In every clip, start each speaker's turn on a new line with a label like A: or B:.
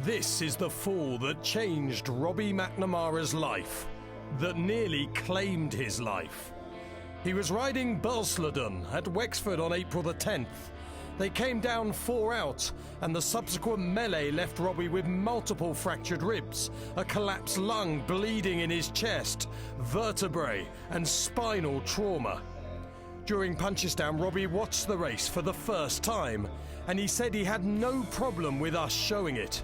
A: This is the fall that changed Robbie McNamara's life, that nearly claimed his life. He was riding Bursleden at Wexford on April the 10th. They came down 4 out, and the subsequent melee left Robbie with multiple fractured ribs, a collapsed lung bleeding in his chest, vertebrae and spinal trauma. During Punchestown, Robbie watched the race for the first time, and he said he had no problem with us showing it.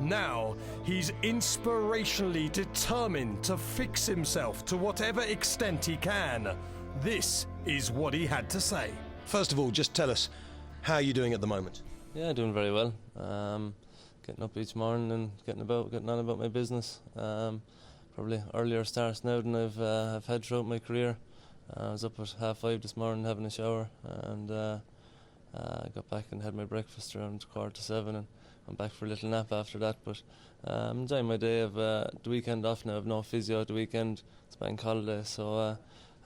A: Now, he's inspirationally determined to fix himself to whatever extent he can. This is what he had to say.
B: First of all, just tell us, how are you doing at the moment?
C: Yeah, doing very well. Getting up each morning and getting on about my business. Probably earlier starts now than I've had throughout my career. I was up at 5:30 this morning having a shower, and I got back and had my breakfast around 6:45, and I'm back for a little nap after that. But I'm enjoying my day. I've the weekend off now. I've no physio at the weekend. It's bank holiday, so I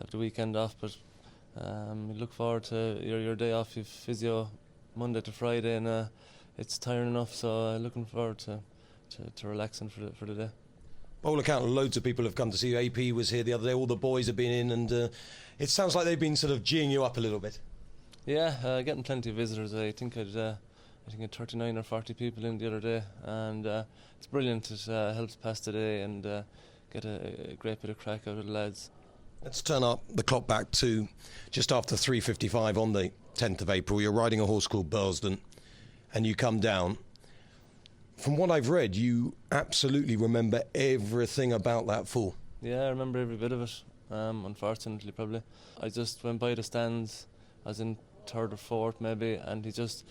C: have the weekend off. But you look forward to your day off. You've physio Monday to Friday, and it's tiring enough. So looking forward to relaxing for the day.
B: By all accounts, loads of people have come to see you. AP was here the other day. All the boys have been in, and it sounds like they've been sort of geeing you up a little bit.
C: Yeah, getting plenty of visitors. I think I had 39 or 40 people in the other day, and it's brilliant. It helps pass the day and get a great bit of crack out of the lads.
B: Let's turn up the clock back to just after 3:55 on the 10th of April. You're riding a horse called Bursleden, and you come down. From what I've read, you absolutely remember everything about that fall.
C: Yeah, I remember every bit of it. Unfortunately, probably. I just went by the stands. I was in 3rd or 4th maybe, and he just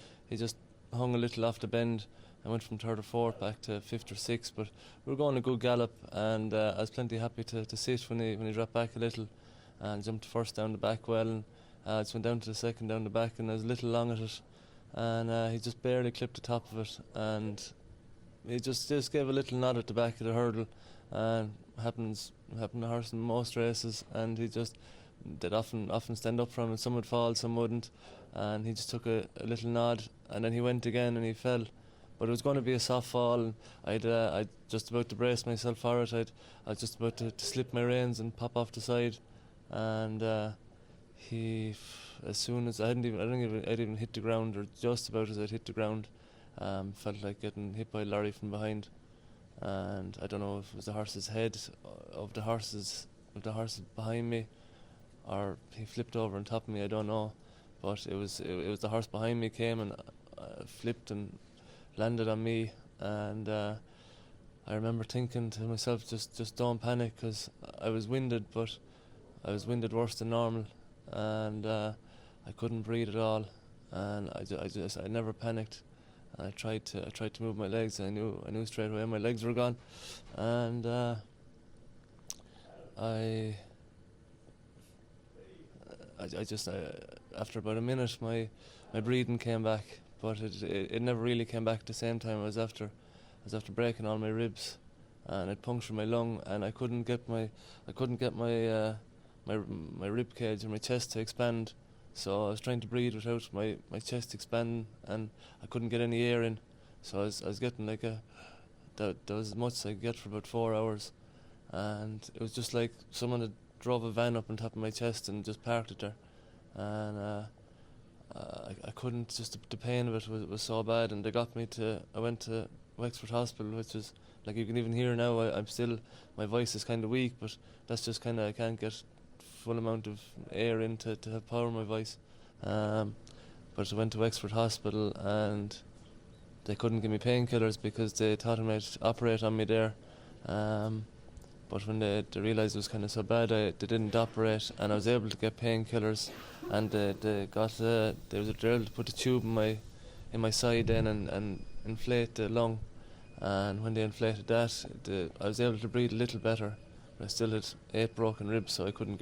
C: hung a little off the bend. I went from 3rd or 4th back to 5th or 6th, but we were going a good gallop, and I was plenty happy to sit when he dropped back a little, and jumped first down the back well, and just went down to the second down the back, and I was a little long at it, and he just barely clipped the top of it, and he just gave a little nod at the back of the hurdle, and happened to horse in most races, and they'd often stand up from him. Some would fall, some wouldn't, and he just took a little nod, and then he went again and he fell. But it was going to be a soft fall, and I'd just about to brace myself for it. I was just about to slip my reins and pop off the side, and he, as soon as I'd even hit the ground, or just about as I'd hit the ground, felt like getting hit by a lorry from behind, and I don't know if it was the horse's head of the horses behind me, or he flipped over on top of me. I don't know, but it was the horse behind me came and flipped and landed on me, and I remember thinking to myself, just don't panic, because I was winded, but I was winded worse than normal, and I couldn't breathe at all, and I never panicked. I tried to move my legs. I knew straight away my legs were gone, and after about a minute my breathing came back, but it never really came back at the same time. I was after breaking all my ribs, and it punctured my lung, and I couldn't get my rib cage or my chest to expand. So I was trying to breathe without my chest expanding, and I couldn't get any air in. So I was getting like that was as much as I could get for about 4 hours, and it was just like someone had drove a van up on top of my chest and just parked it there, and I couldn't. Just the pain of it was so bad, and I went to Wexford Hospital, which is, like you can even hear now, I'm still, my voice is kind of weak, but that's just kind of, I can't get full amount of air in to have power in my voice. But I went to Wexford Hospital, and they couldn't give me painkillers because they thought they might operate on me there. But when they realised it was kind of so bad, they didn't operate, and I was able to get painkillers, and they were able to put a tube in my side then and inflate the lung. And when they inflated that, I was able to breathe a little better. But I still had 8 broken ribs, so I couldn't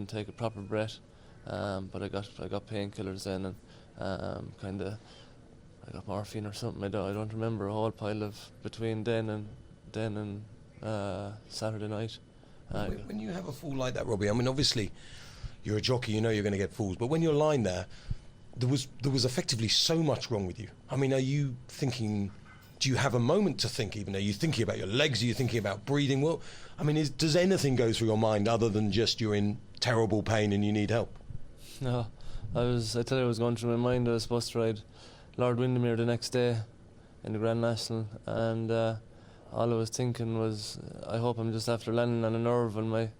C: take a proper breath. But I got painkillers then, and I got morphine or something. I don't remember, a whole pile of between then and Saturday night.
B: When you have a fall like that, Robbie, I mean, obviously you're a jockey, you know you're going to get falls, but when you're lying there was effectively so much wrong with you. I mean, are you thinking do you have a moment to think even? Are you thinking about your legs? Are you thinking about breathing? Well, I mean, does anything go through your mind other than just you're in terrible pain and you need help?
C: No, I tell you, I was going through my mind. I was supposed to ride Lord Windermere the next day in the Grand National, and all I was thinking was, I hope I'm just after landing on a nerve on my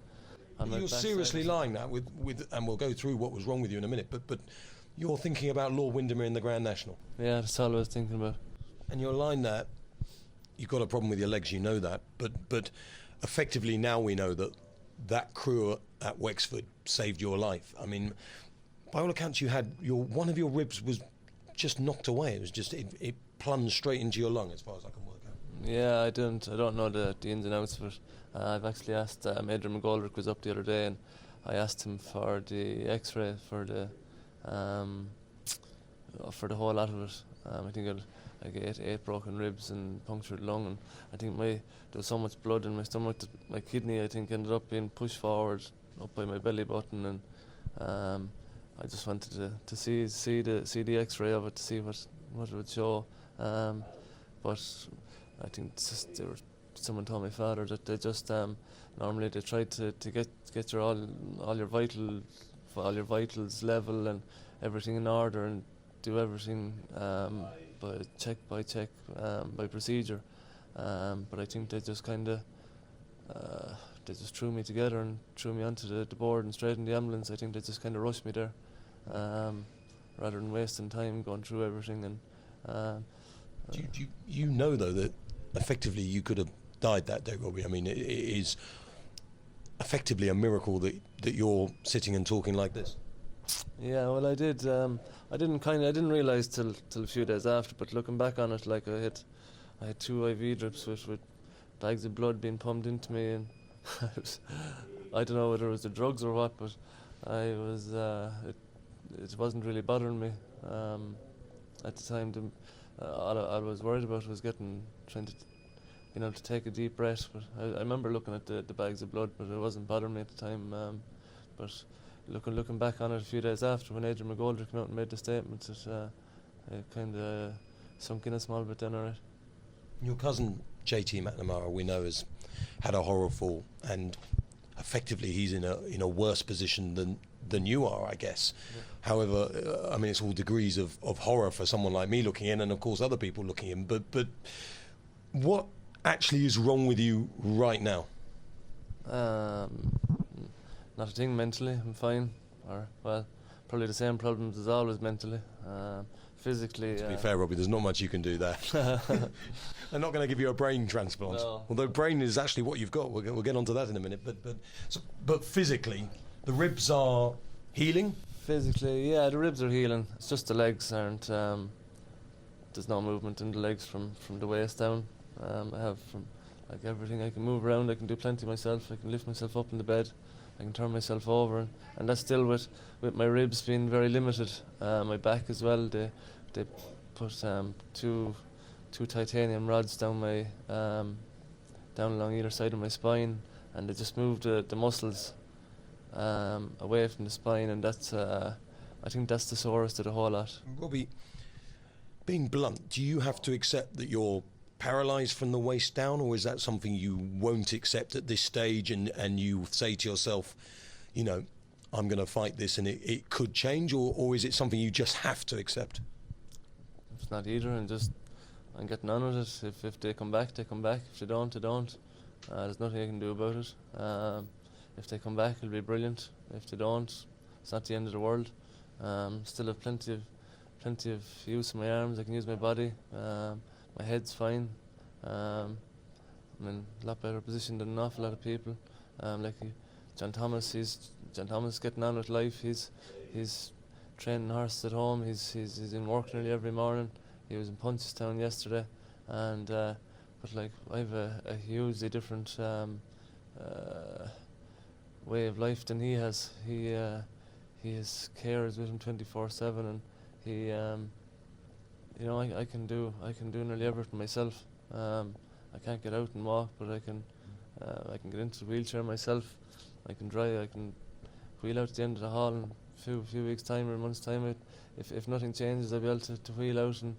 B: You're seriously lying now with, and we'll go through what was wrong with you in a minute, but you're thinking about Lord Windermere in the Grand National.
C: Yeah, that's all I was thinking about.
B: And you're lying there, you've got a problem with your legs, you know that, but effectively now we know that crew at Wexford saved your life. I mean, by all accounts, you had one of your ribs was just knocked away. It was just it plunged straight into your lung, as far as I can work out.
C: Yeah, I don't know the ins and outs of it. I've actually asked Adrian McGoldrick was up the other day, and I asked him for the X-ray for the whole lot of it. I think I get eight broken ribs and punctured lung, and I think there was so much blood in my stomach that my kidney, I think, ended up being pushed forward up by my belly button, and I just wanted to see the X-ray of it to see what it would show. But I think someone told my father that they just normally they try to get your all your vitals level and everything in order and do everything by check by procedure. But I think they just kind of they just threw me together and threw me onto the board and straight in the ambulance. I think they just kind of rushed me there, rather than wasting time going through everything. And
B: you know though that effectively you could have died that day, Robbie. I mean, it is effectively a miracle that you're sitting and talking like this.
C: Yeah, well, I did. I didn't realise till a few days after. But looking back on it, like I had 2 IV drips with bags of blood being pumped into me, and I don't know whether it was the drugs or what, but I was. It wasn't really bothering me at the time. All I was worried about was trying to, being able to take a deep breath. But I remember looking at the bags of blood, but it wasn't bothering me at the time. But looking back on it a few days after, when Adrian McGoldrick came out and made the statement, it kind of sunk in a small bit then, alright.
B: Your cousin JT McNamara, we know, has had a horror fall, and effectively he's in a worse position than you are, I guess. Yeah. However, I mean, it's all degrees of horror for someone like me looking in, and of course other people looking in. But what actually is wrong with you right now?
C: Not a thing mentally. I'm fine, or well, probably the same problems as always mentally. Physically,
B: to be fair, Robbie, there's not much you can do there. They're not going to give you a brain transplant, no. Although brain is actually what you've got. We'll get onto that in a minute. But physically, the ribs are healing.
C: Physically, yeah, the ribs are healing. It's just the legs aren't. There's no movement in the legs from the waist down. I have from like everything. I can move around. I can do plenty myself. I can lift myself up in the bed. I can turn myself over, and that's still with my ribs being very limited. My back as well. They put two titanium rods down down along either side of my spine, and they just moved the muscles away from the spine, and that's I think that's the sorest of the whole lot.
B: Robbie, being blunt, do you have to accept that you're paralysed from the waist down, or is that something you won't accept at this stage, and you say to yourself, you know, I'm going to fight this and it could change, or is it something you just have to accept?
C: It's not either, and I'm getting on with it. If they come back, they come back. If they don't, they don't. There's nothing I can do about it. If they come back, it'll be brilliant. If they don't, it's not the end of the world. Still have plenty of use of my arms. I can use my body. My head's fine. I'm in a lot better position than an awful lot of people. Like John Thomas getting on with life. He's training horses at home. He's in work nearly every morning. He was in Punchestown yesterday, and but like I have a hugely different way of life than he has. He has carers with him 24/7, and he. You know, I can do nearly everything myself. I can't get out and walk, but I can get into the wheelchair myself. I can drive. I can wheel out at the end of the hall in a few weeks' time or a month's time. If nothing changes, I'll be able to wheel out and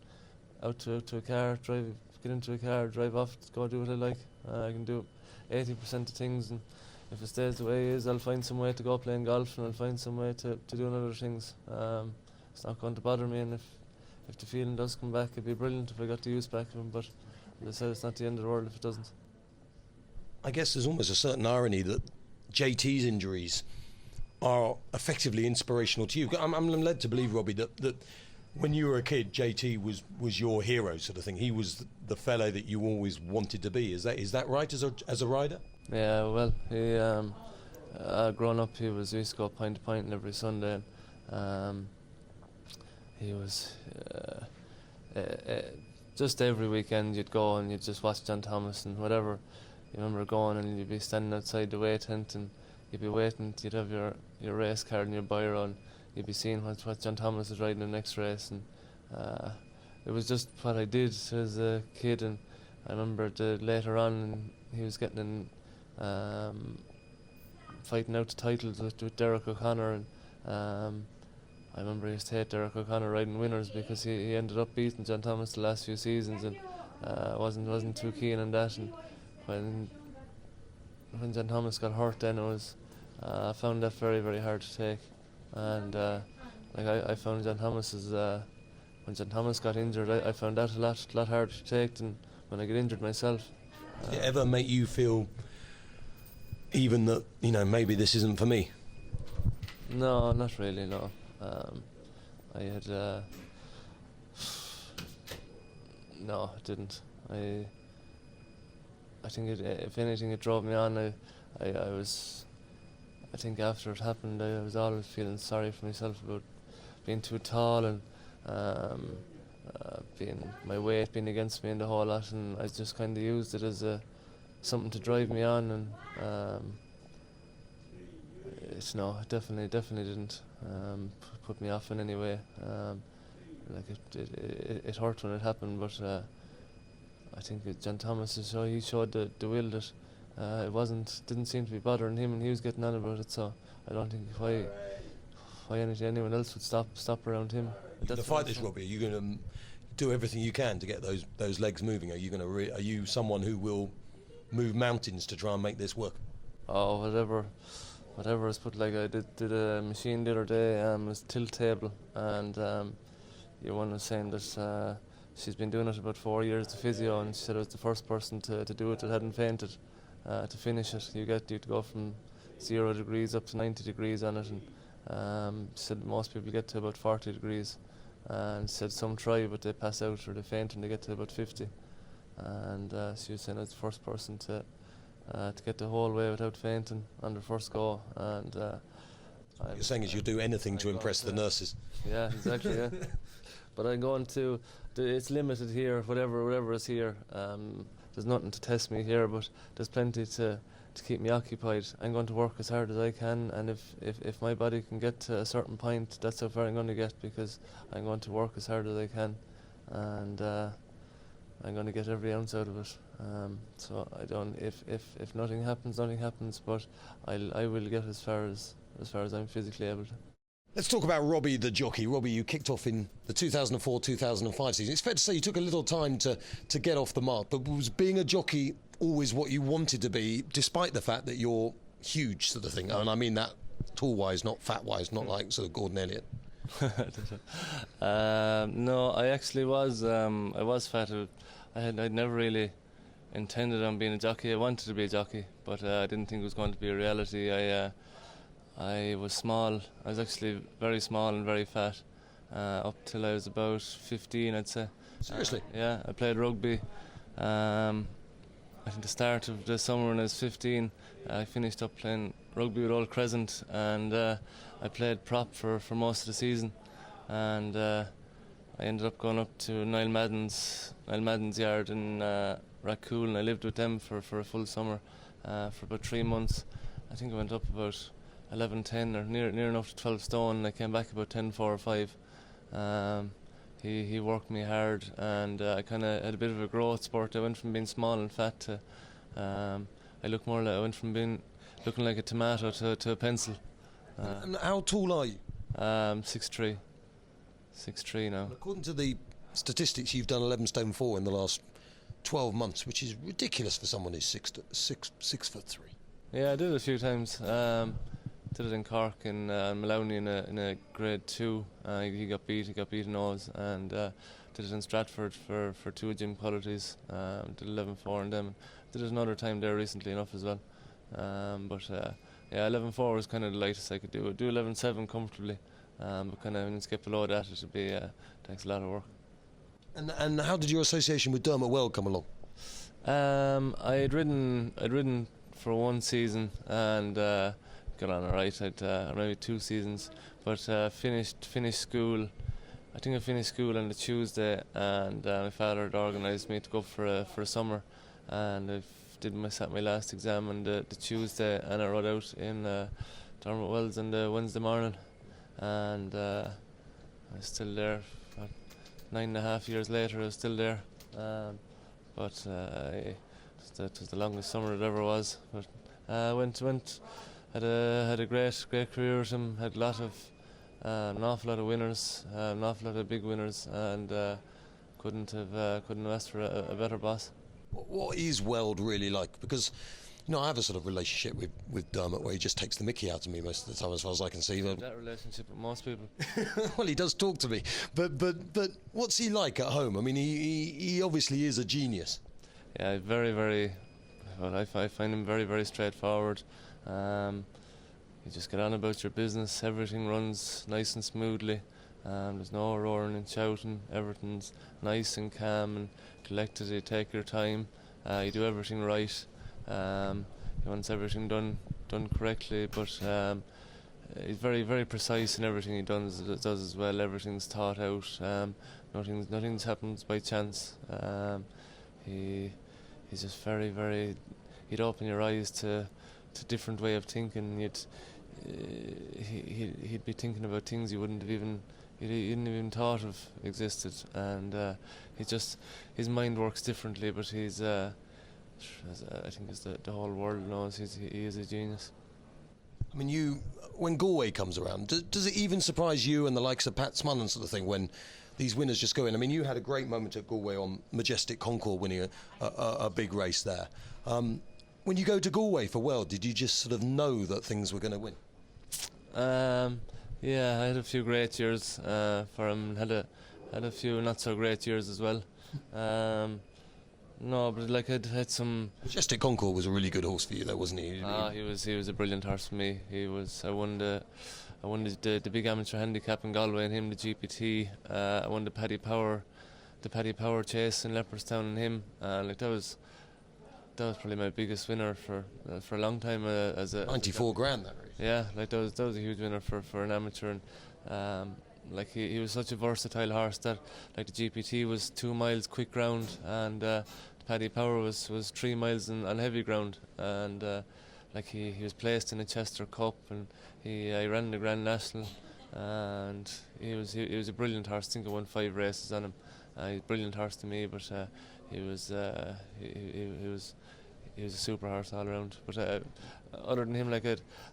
C: out to a car, drive get into a car, drive off, go do what I like. I can do 80% of things, and if it stays the way it is, I'll find some way to go playing golf, and I'll find some way to doing other things. It's not going to bother me, and if the feeling does come back, it'd be brilliant if I got the use back of him, but as I said, it's not the end of the world if it doesn't.
B: I guess there's almost a certain irony that JT's injuries are effectively inspirational to you. I'm led to believe, Robbie, that when you were a kid, JT was your hero, sort of thing. He was the fellow that you always wanted to be. Is that right as a rider?
C: Yeah, well, he growing up, we used to go point to point every Sunday. He was just every weekend you'd go and you'd just watch John Thomas and whatever. You remember going and you'd be standing outside the weigh tent and you'd be waiting. You'd have your race card and your biro and you'd be seeing what John Thomas is riding in the next race, and it was just what I did as a kid. And I remember later on he was getting in fighting out the titles with Derek O'Connor, and I remember he used to hate Derek O'Connor riding winners because he ended up beating John Thomas the last few seasons, and wasn't too keen on that. And when John Thomas got hurt, then I found that very, very hard to take. And I found John Thomas when John Thomas got injured, I found that a lot harder to take than when I get injured myself.
B: Did it ever make you feel even that, maybe this isn't for me?
C: No, not really, no. I had no, it didn't. I think if anything, it drove me on. I think after it happened, I was always feeling sorry for myself about being too tall and being my weight being against me and the whole lot, and I just kind of used it as something to drive me on, and it definitely didn't put me off in any way. It hurt when it happened, but I think John Thomas he showed the will that didn't seem to be bothering him, and he was getting on about it. So I don't think why anyone else would stop around him.
B: To fight this, Robbie, are you going to do everything you can to get those legs moving? Are you are you someone who will move mountains to try and make this work?
C: Oh, whatever is put. Like I did a machine the other day. It was tilt table, and your one was saying that she's been doing it about 4 years, the physio, and she said I was the first person to do it that hadn't fainted. To finish it, you to go from 0 degrees up to 90 degrees on it, and she said most people get to about 40 degrees, and she said some try but they pass out or they faint and they get to about 50, and she was saying I was the first person to get the whole way without fainting on the first go. And
B: what you're saying is you'll do anything to impress the nurses.
C: Yeah, exactly. Yeah. But I'm going to. It's limited here. Whatever is here. There's nothing to test me here, but there's plenty to keep me occupied. I'm going to work as hard as I can, and if my body can get to a certain point, that's how far I'm going to get, because I'm going to work as hard as I can, and I'm going to get every ounce out of it. So I don't. If nothing happens, nothing happens. But I will get as far as I'm physically able to.
B: Let's talk about Robbie the jockey. Robbie, you kicked off in the 2004-2005 season. It's fair to say you took a little time to get off the mark, but was being a jockey always what you wanted to be, despite the fact that you're huge, sort of thing? And I mean that tall-wise, not fat-wise, not like sort of Gordon Elliott.
C: No, I actually was. I was fat. I'd never really intended on being a jockey. I wanted to be a jockey, but I didn't think it was going to be a reality. I was small. I was actually very small and very fat up till I was about 15, I'd say.
B: Seriously?
C: Yeah, I played rugby. I think the start of the summer when I was 15, I finished up playing rugby with Old Crescent, and I played prop for most of the season. And I ended up going up to Niall Madden's yard in Rathcoole, and I lived with them for a full summer for about 3 months. I think I went up about 11, 10 or near enough to 12 stone, and I came back about 10, 4 or 5. He worked me hard, and I kind of had a bit of a growth spurt. I went from being small and fat to I went from being looking like a tomato to a pencil.
B: And how tall are you?
C: 6'3". 6'3" now.
B: According to the statistics, you've done 11 stone 4 in the last 12 months, which is ridiculous for someone who's 6'3".
C: Yeah, I did it a few times. Did it in Cork in Maloney in a grade 2. He got beaten Oz, and did it in Stratford for 2 gym qualities. Did 11.4 in them. Did it another time there recently enough as well. Yeah, 11.4 was kind of the lightest I could do. I'd do 11.7 comfortably, but kind of when you get below that, it would be takes a lot of work.
B: And how did your association with Dermot Weld come along?
C: I'd ridden for 1 season and got on alright. I'd maybe 2 seasons, but finished school. I think I finished school on the Tuesday, and my father had organised me to go for a summer, and I sat my last exam on the Tuesday, and I rode out in Dermot Wells on the Wednesday morning, and I was still there. 9.5 years later, I was still there, but it was the longest summer it ever was. But had a great career with him. Had an awful lot of winners, an awful lot of big winners, and couldn't have asked for a better boss.
B: What is Weld really like? Because, I have a sort of relationship with Dermot where he just takes the mickey out of me most of the time, as far as I can see.
C: That relationship with most people.
B: Well, he does talk to me, but what's he like at home? I mean, he obviously is a genius.
C: Yeah, very, very. Well, I find him very, very straightforward. You just get on about your business. Everything runs nice and smoothly. There's no roaring and shouting. Everything's nice and calm and collected. You take your time. You do everything right. He wants everything done correctly, but he's very, very precise in everything he does as well. Everything's thought out. Nothing happens by chance. He's just very, very. He'd open your eyes to different way of thinking. He'd be thinking about things you wouldn't have even thought of existed, and his mind works differently. But he's I think as the whole world knows, he is a genius.
B: I mean, when Galway comes around, does it even surprise you and the likes of Pat Smullen sort of thing when these winners just go in? I mean, you had a great moment at Galway on Majestic Concord, winning a big race there. When you go to Galway for Weld, did you just sort of know that things were going to win?
C: Yeah, I had a few great years for him. Had a few not so great years as well. No, but like I'd had some.
B: Majestic Concord was a really good horse for you, though, wasn't he?
C: He was a brilliant horse for me. I won the big amateur handicap in Galway and him, the GPT. I won the Paddy Power chase in Leopardstown and him. Like that was probably my biggest winner for a long time as a
B: 94 grand that race.
C: Yeah, like that was a huge winner for an amateur, and like he was such a versatile horse that like the GPT was 2 miles quick ground, and the Paddy Power was 3 miles on heavy ground, and like he was placed in a Chester Cup, and he ran the Grand National, and he was a brilliant horse. I think I won 5 races on him. He's a brilliant horse to me, but he was a super horse all around. But other than him, like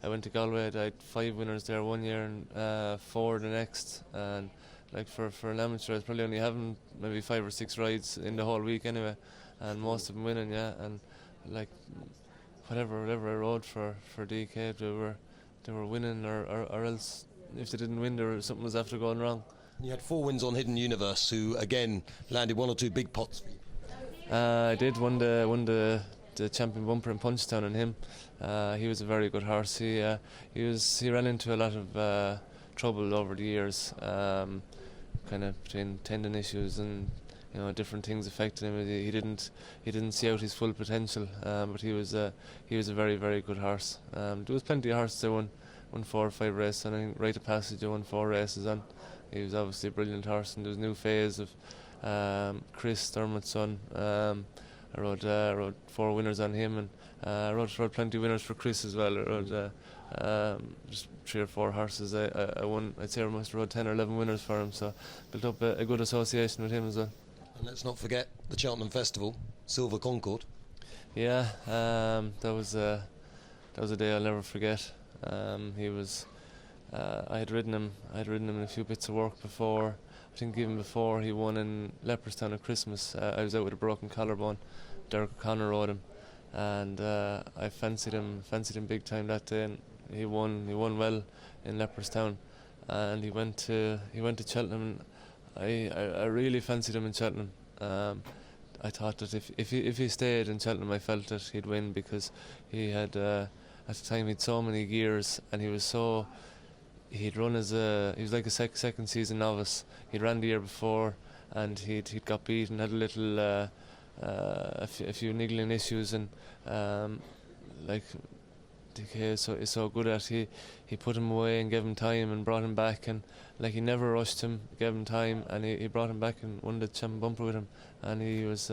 C: I went to Galway. I had 5 winners there one year and 4 the next. And like for an amateur, I was probably only having maybe 5 or 6 rides in the whole week anyway, and most of them winning. Yeah, and like whatever I rode for DK, they were winning, or else if they didn't win, something was after going wrong.
B: You had 4 wins on Hidden Universe, who again landed 1 or 2 big pots for you.
C: I did won the champion bumper in Punchestown on him. He was a very good horse. He ran into a lot of trouble over the years, kind of between tendon issues and different things affected him. He didn't see out his full potential, but he was a very, very good horse. There was plenty of horses I won 4 or 5 races, and I think Rite of Passage I won 4 races on. He was obviously a brilliant horse, and there was a new phase of Chris, Dermot's son. I rode 4 winners on him, and I rode plenty of winners for Chris as well. I rode just 3 or 4 horses. I won. I'd say I must have rode 10 or 11 winners for him, so built up a good association with him as well.
B: And let's not forget the Cheltenham Festival, Silver Concord.
C: Yeah, that was a day I'll never forget. He was. I had ridden him in a few bits of work before. I think even before he won in Leopardstown at Christmas, I was out with a broken collarbone. Derek O'Connor rode him, and I fancied him big time that day, and he won well in Leopardstown, and he went to Cheltenham. And I really fancied him in Cheltenham. I thought that if he stayed in Cheltenham, I felt that he'd win, because he had at the time he'd so many gears, and he'd run he was like a second season novice. He'd ran the year before, and he'd got beaten, had a little a few niggling issues, and like DK is so good at, he put him away and gave him time and brought him back, and like he never rushed him, gave him time, and he brought him back and won the Chapman bumper with him, and he was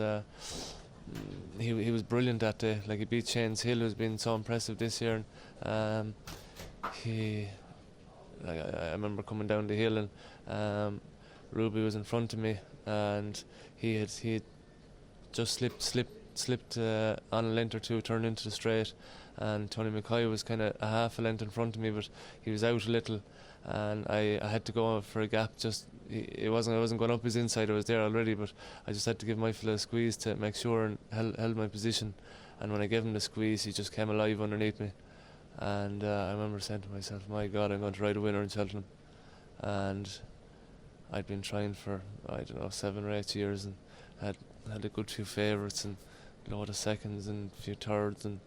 C: brilliant that day. Like he beat Shane's Hill, who's been so impressive this year, and I remember coming down the hill, and Ruby was in front of me, and he had just slipped on a length or two, turned into the straight, and Tony McCoy was kind of a half a length in front of me, but he was out a little, and I had to go for a gap. I wasn't going up his inside, I was there already, but I just had to give Michael a squeeze to make sure and held my position, and when I gave him the squeeze, he just came alive underneath me. And I remember saying to myself, my God, I'm going to ride a winner in Cheltenham. And I'd been trying for, 7 or 8 years, and had a good few favourites and a load of seconds and a few thirds, and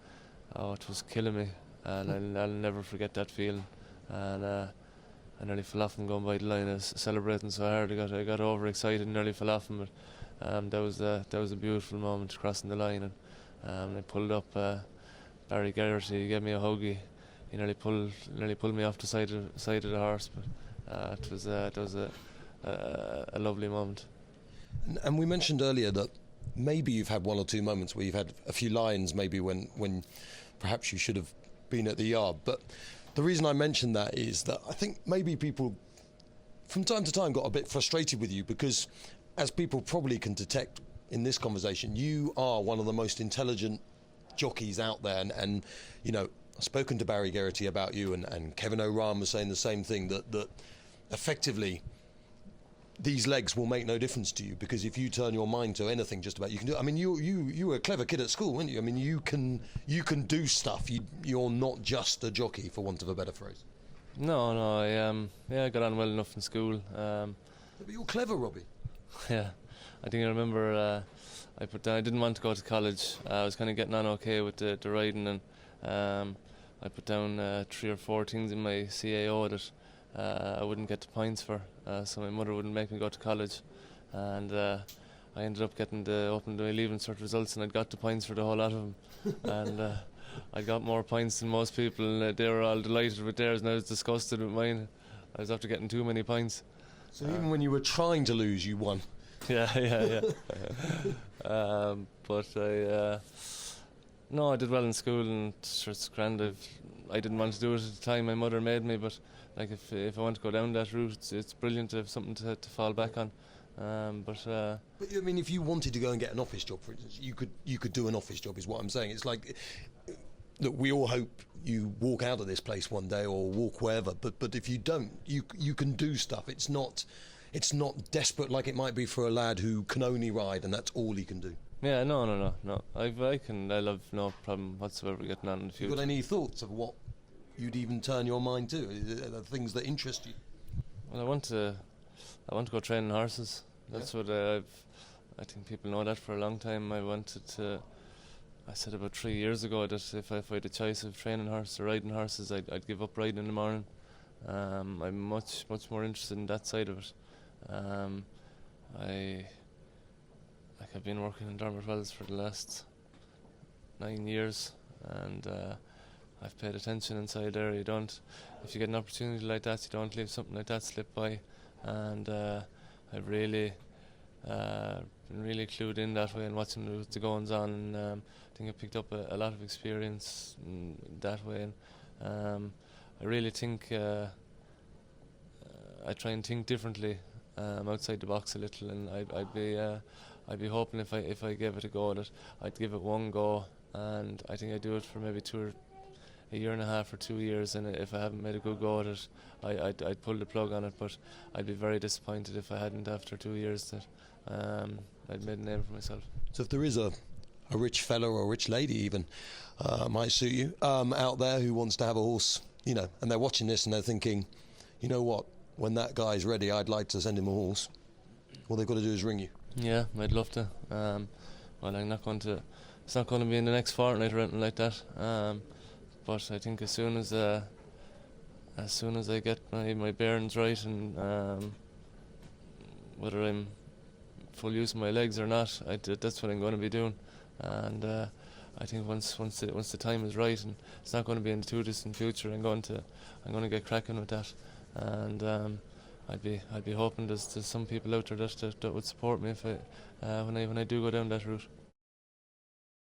C: it was killing me. And I'll never forget that feeling. And I nearly fell off and going by the line. I was celebrating so hard, I got overexcited and nearly fell off him. But that was a beautiful moment, crossing the line. And I pulled up. Barry Garrity gave me a hug. He nearly pulled me off the side of the horse, but it was a lovely moment.
B: And we mentioned earlier that maybe you've had one or two moments where you've had a few lines, maybe when perhaps you should have been at the yard. But the reason I mentioned that is that I think maybe people from time to time got a bit frustrated with you, because as people probably can detect in this conversation, you are one of the most intelligent jockeys out there, and I've spoken to Barry Geraghty about you, and Kevin O'Ryan was saying the same thing, that effectively these legs will make no difference to you, because if you turn your mind to anything, just about, you can do it. I mean, you were a clever kid at school, weren't you? I mean, you can do stuff. You're not just a jockey, for want of a better phrase.
C: No, I got on well enough in school.
B: But you're clever, Robbie.
C: Yeah, I think I remember I didn't want to go to college. I was kind of getting on okay with the riding, and I put down 3 or 4 things in my CAO that I wouldn't get the points for, so my mother wouldn't make me go to college, and I ended up getting the Open to my Leaving Cert results, and I'd got the points for the whole lot of them, and I got more points than most people, and they were all delighted with theirs, and I was disgusted with mine. I was after getting too many points.
B: So even when you were trying to lose, you won.
C: Yeah. But I did well in school, and sure, it's grand. I didn't want to do it at the time. My mother made me, but like if I want to go down that route, it's brilliant to have something to fall back on. But
B: I mean, if you wanted to go and get an office job, for instance, you could do an office job, is what I'm saying. It's like, look, we all hope you walk out of this place one day or walk wherever, but if you don't, you can do stuff. It's not desperate like it might be for a lad who can only ride and that's all he can do.
C: Yeah, no. I'll have no problem whatsoever getting on in the future.
B: You got any thoughts of what you'd even turn your mind to? The things that interest you?
C: Well, I want to go training horses. That's what I think people know that for a long time. I said about 3 years ago that if I had a choice of training horses or riding horses, I'd give up riding in the morning. I'm much more interested in that side of it. I've been working in Dermot Wells for the last 9 years, and I've paid attention inside there. If you get an opportunity like that, you don't leave something like that slip by. And I've really been really clued in that way and watching the goings on, and I think I picked up a lot of experience in that way. And I really think I try and think differently, outside the box a little, and I'd be hoping if I gave it a go that I'd give it one go, and I think I do it for maybe a year and a half or 2 years, and if I haven't made a good go at it, I'd pull the plug on it. But I'd be very disappointed if I hadn't, after 2 years, that I'd made a name for myself.
B: So if there is a rich fella or a rich lady even, might suit you, out there who wants to have a horse, you know, and they're watching this and they're thinking, you know what, when that guy's ready, I'd like to send him a horse, all they've got to do is ring you.
C: Yeah, I'd love to. Well, I'm not going to. It's not going to be in the next fortnight or anything like that. But I think as soon as I get my bearings right, and whether I'm full use of my legs or not, that's what I'm going to be doing. And I think once the time is right, and it's not going to be in the too distant future, I'm going to get cracking with that. And I'd be hoping there's some people out there that would support me if when I do go down that route.